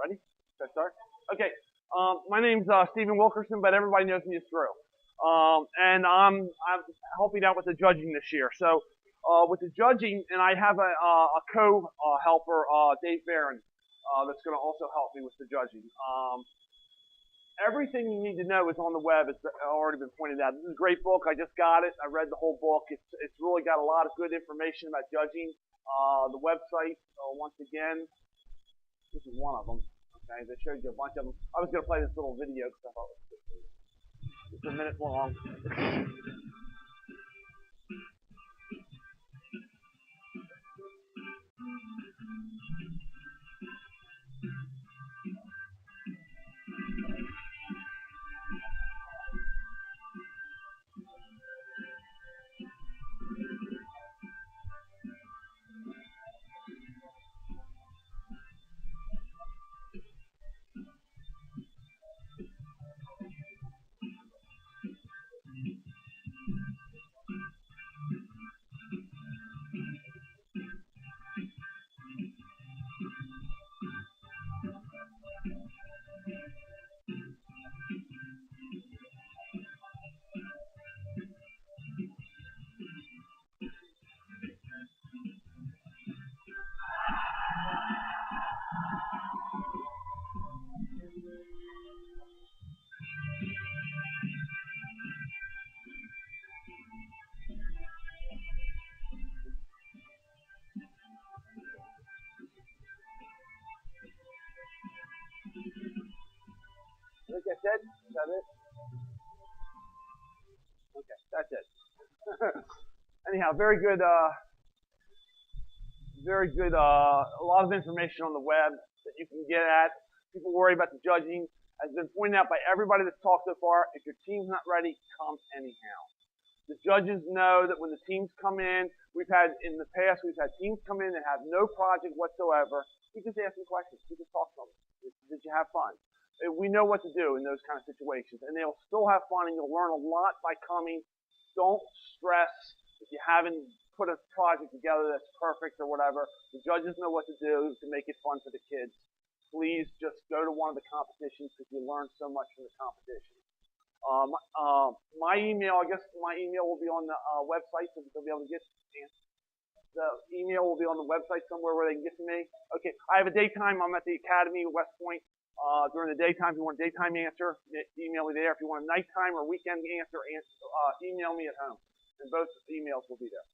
Ready? Should I start? Okay. My name's Stephen Wilkerson, but everybody knows me as Drew. And I'm helping out with the judging this year. So with the judging, and I have a co-helper, Dave Barron, that's going to also help me with the judging. Everything you need to know is on the web. It's already been pointed out. This is a great book. I just got it. I read the whole book. It's really got a lot of good information about judging. The website, once again, this is one of them. Okay, they showed you a bunch of them. I was going to play this little video because I thought it was just a minute long. Like I said, is that it? Okay, that's it. Anyhow, very good, a lot of information on the web that you can get at. People worry about the judging. Has been pointed out by everybody that's talked so far, if your team's not ready, come anyhow. The judges know that when the teams come in, in the past, we've had teams come in that have no project whatsoever. We just ask them questions. We just talk to them. Did you have fun? We know what to do in those kind of situations, and they'll still have fun, and you'll learn a lot by coming. Don't stress if you haven't put a project together that's perfect or whatever. The judges know what to do to make it fun for the kids. Please just go to one of the competitions because you learn so much from the competition. My email, I guess my email will be on the website, so they'll be able to get the email will be on the website somewhere where they can get to me. Okay, I have a daytime. I'm at the Academy at West Point. During the daytime, if you want a daytime answer, email me there. If you want a nighttime or weekend answer, email me at home. And both emails will be there.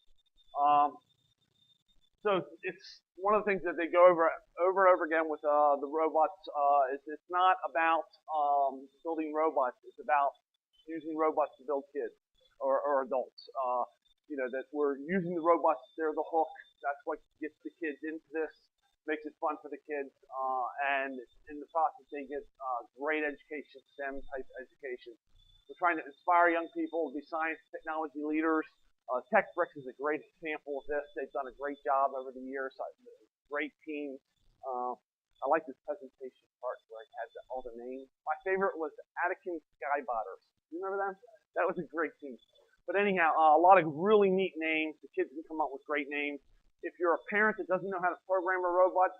So it's one of the things that they go over and over again with the robots. It's not about building robots. It's about using robots to build kids or adults. That we're using the robots. They're the hook. That's what gets the kids into this. Makes it fun for the kids, and in the process they get great education, STEM type education. We're trying to inspire young people to be science technology leaders. TechBricks is a great example of this. They've done a great job over the years. Great team. I like this presentation part where it has all the names. My favorite was Attican Skybotters. You remember them? That was a great team. But anyhow, a lot of really neat names. The kids can come up with great names. If you're a parent that doesn't know how to program a robot,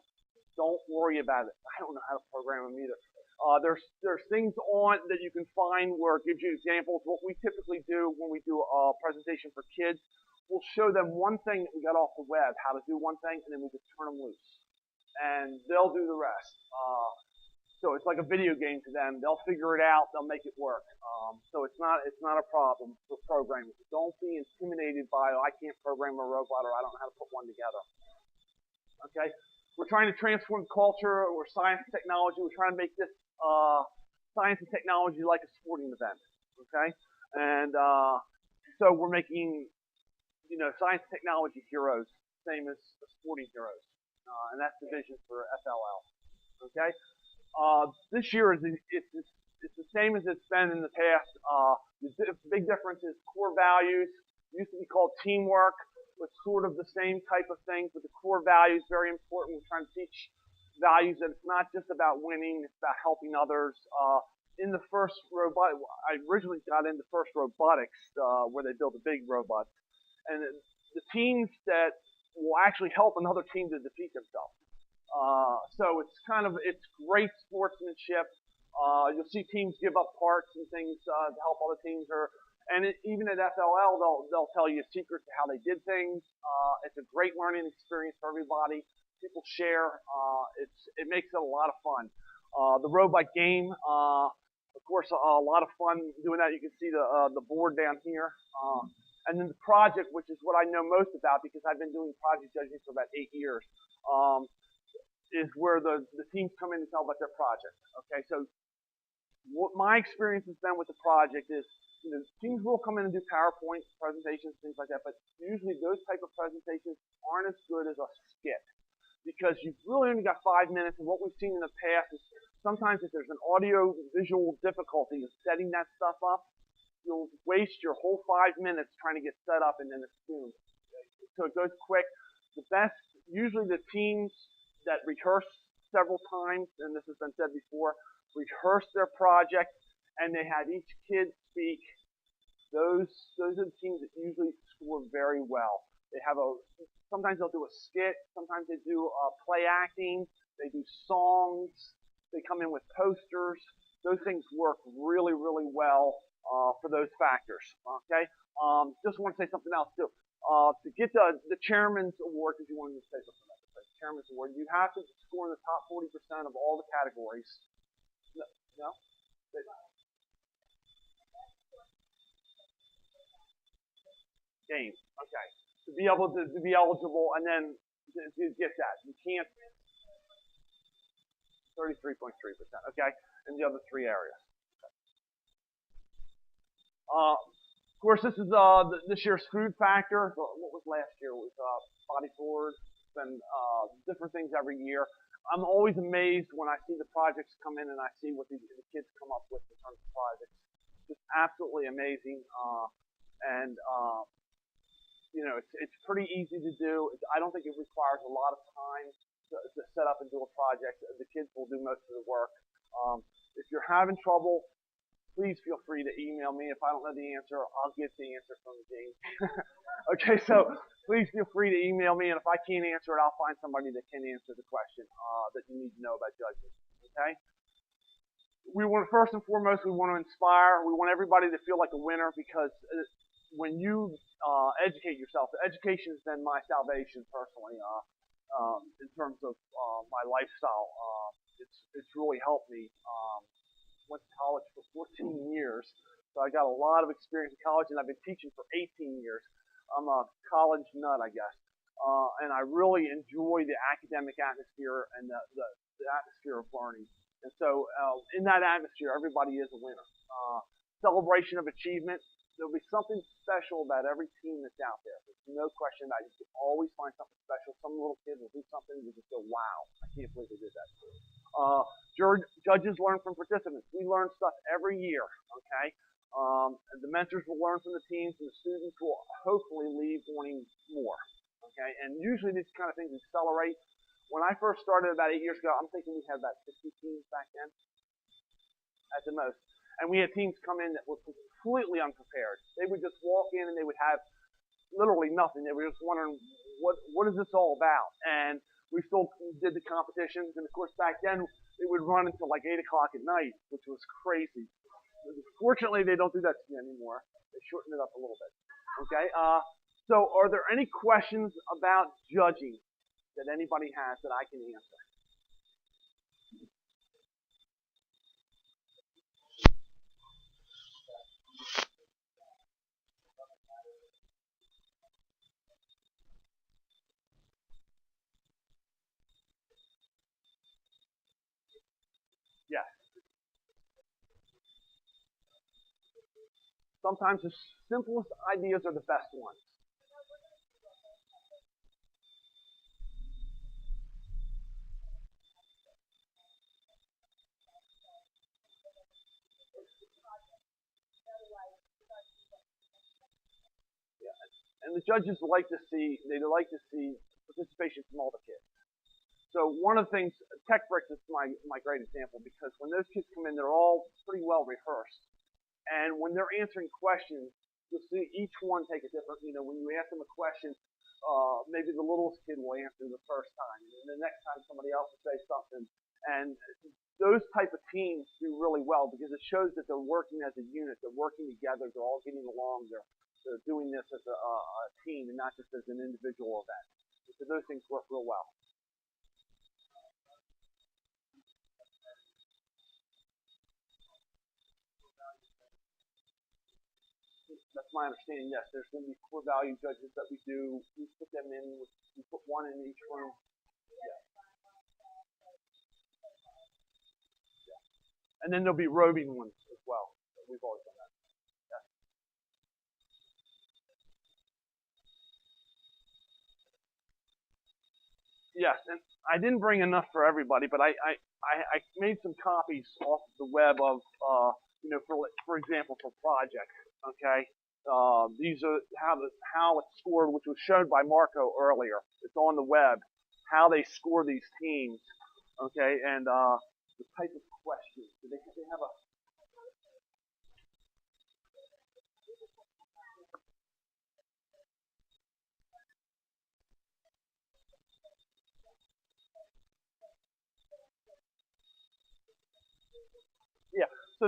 don't worry about it. I don't know how to program them either. There's things on that you can find where it gives you examples. What we typically do when we do a presentation for kids, we'll show them one thing that we got off the web, how to do one thing, and then we just turn them loose. And they'll do the rest. So it's like a video game to them. They'll figure it out. They'll make it work. So it's not a problem for programming. Don't be intimidated by, I can't program a robot or I don't know how to put one together. Okay? We're trying to transform culture or science and technology. We're trying to make this science and technology like a sporting event. Okay? And so we're making, science and technology heroes, same as the sporting heroes. And that's the vision for FLL. Okay? This year it's the same as it's been in the past. The big difference is core values. It used to be called teamwork, but sort of the same type of thing. But the core values very important. We're trying to teach values that it's not just about winning; it's about helping others. In the first robot, I originally got into first robotics, where they build the big robots, and the teams that will actually help another team to defeat themselves. So it's great sportsmanship. You'll see teams give up parts and things to help other teams, even at FLL they'll tell you secrets to how they did things. It's a great learning experience for everybody. People share. It makes it a lot of fun. The robot game, of course, a lot of fun doing that. You can see the board down here. And then the project, which is what I know most about because I've been doing project judging for about 8 years. Is where the teams come in and tell about their project. Okay, so what my experience has been with the project is, teams will come in and do PowerPoint presentations, things like that, but usually those type of presentations aren't as good as a skit because you've really only got 5 minutes, and what we've seen in the past is sometimes if there's an audio visual difficulty in setting that stuff up, you'll waste your whole 5 minutes trying to get set up and then it's doomed. So it goes quick. Usually the teams that rehearse several times, and this has been said before, rehearse their project, and they have each kid speak. Those are the teams that usually score very well. Sometimes they'll do a skit, sometimes they do play acting, they do songs, they come in with posters. Those things work really, really well for those factors. Okay. Just want to say something else too. To get the chairman's award, because you wanted to say something about the chairman's award, you have to score in the top 40% of all the categories. No? Game. Okay. To be eligible, and then to get that, you can't. 33.3%. Okay, in the other three areas. Of course, this is this year's food factor. What was last year? It was body forward and different things every year. I'm always amazed when I see the projects come in and I see what the kids come up with in terms of projects. Just absolutely amazing. And it's pretty easy to do. I don't think it requires a lot of time to set up and do a project. The kids will do most of the work. If you're having trouble, please feel free to email me. If I don't know the answer, I'll get the answer from the game. Okay, so please feel free to email me, and if I can't answer it, I'll find somebody that can answer the question that you need to know about judging. Okay? First and foremost, we want to inspire. We want everybody to feel like a winner because when you educate yourself, education has been my salvation personally in terms of my lifestyle. It's really helped me. Went to college for 14 years, so I got a lot of experience in college, and I've been teaching for 18 years. I'm a college nut, I guess, and I really enjoy the academic atmosphere and the atmosphere of learning. And so in that atmosphere, everybody is a winner. Celebration of achievement. There'll be something special about every team that's out there. There's no question about it. You can always find something special. Some little kid will do something and you just go, wow, I can't believe they did that. Judges learn from participants. We learn stuff every year, okay? The mentors will learn from the teams, and the students will hopefully leave wanting more, okay? And usually these kind of things accelerate. When I first started about 8 years ago, I'm thinking we had about 50 teams back then at the most. And we had teams come in that were completely unprepared. They would just walk in and they would have literally nothing. They were just wondering, what is this all about? And we still did the competitions, and of course back then it would run until like 8 o'clock at night, which was crazy. Fortunately, they don't do that to me anymore. They shorten it up a little bit. Okay. So, are there any questions about judging that anybody has that I can answer? Yes. Sometimes the simplest ideas are the best ones. Yeah. And the judges like to see participation from all the kids. So one of the things, Tech Bricks is my great example because when those kids come in, they're all pretty well rehearsed. And when they're answering questions, you'll see each one take a different, when you ask them a question, maybe the littlest kid will answer the first time, and then the next time somebody else will say something, and those type of teams do really well because it shows that they're working as a unit, they're working together, they're all getting along, they're doing this as a team and not just as an individual event. So those things work real well. That's my understanding. Yes, there's going to be core value judges that we do. We put them in. We put one in each room. Yeah. And then there'll be roving ones as well. We've always done that. Yes, and I didn't bring enough for everybody, but I made some copies off the web of, for example, for projects. Okay, these are how it's scored, which was shown by Marco earlier. It's on the web how they score these teams. Okay, and the type of questions. They have a Yeah. So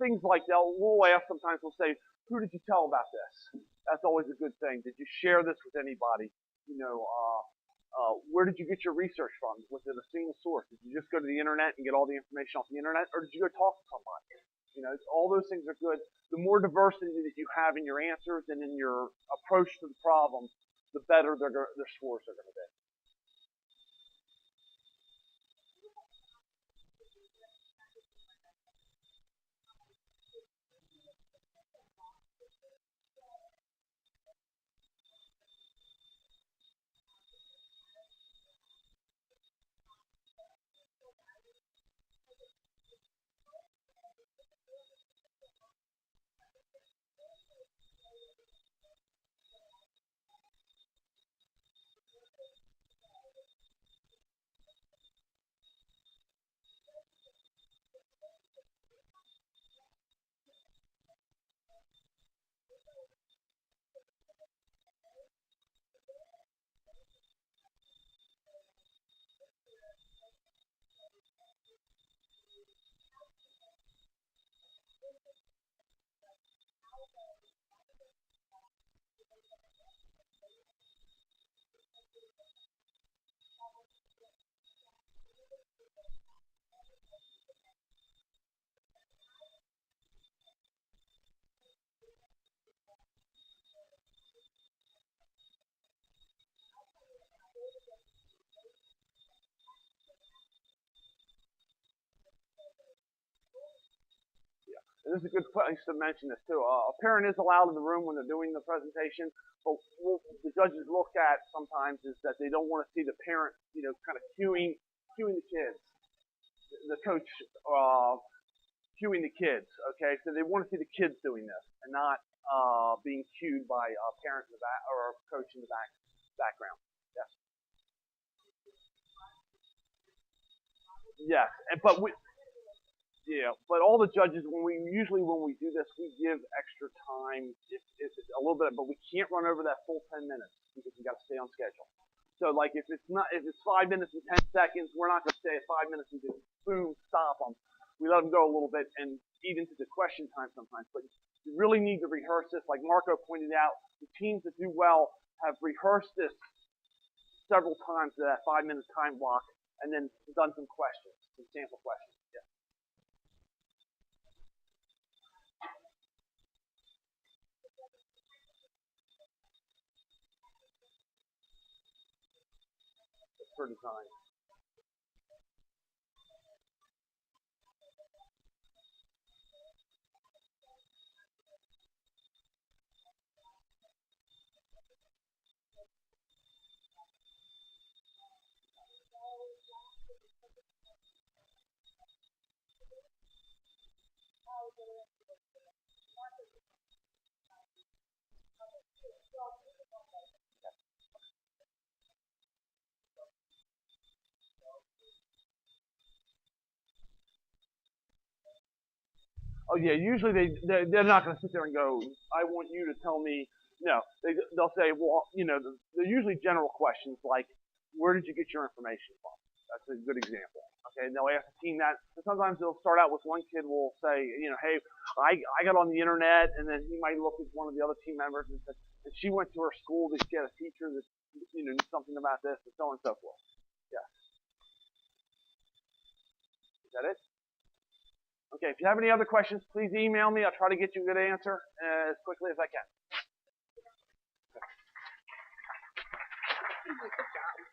things like that, we'll ask sometimes. We'll say, "Who did you tell about this?" That's always a good thing. Did you share this with anybody? Where did you get your research from? Was it a single source? Did you just go to the internet and get all the information off the internet, or did you go talk to somebody? All those things are good. The more diversity that you have in your answers and in your approach to the problem, the better their scores are going to be. And this is a good place to mention this too. A parent is allowed in the room when they're doing the presentation, but what the judges look at sometimes is that they don't want to see the parent, kind of cueing the kids, the coach cueing the kids. Okay, so they want to see the kids doing this and not being cued by a parent in the back or a coach in the background. Yes. Yes, but yeah, but all the judges, when we do this, we give extra time, if a little bit, but we can't run over that full 10 minutes because we got to stay on schedule. So like if it's 5 minutes and 10 seconds, we're not going to stay at 5 minutes and just boom stop them. We let them go a little bit and eat into the question time sometimes. But you really need to rehearse this. Like Marco pointed out, the teams that do well have rehearsed this several times to that 5 minute time block and then done some questions, some sample questions. Yeah. For design. Oh yeah, usually they're not going to sit there and go, I want you to tell me No, they'll say, well, they're usually general questions like, where did you get your information from? That's a good example. Okay, and they'll ask the team that. And sometimes they'll start out with one kid will say, hey, I got on the internet, and then he might look at one of the other team members and say, and she went to her school that she had a teacher that knew something about this, and so on and so forth. Yeah. Is that it? Okay, if you have any other questions, please email me. I'll try to get you a good answer as quickly as I can. Good job.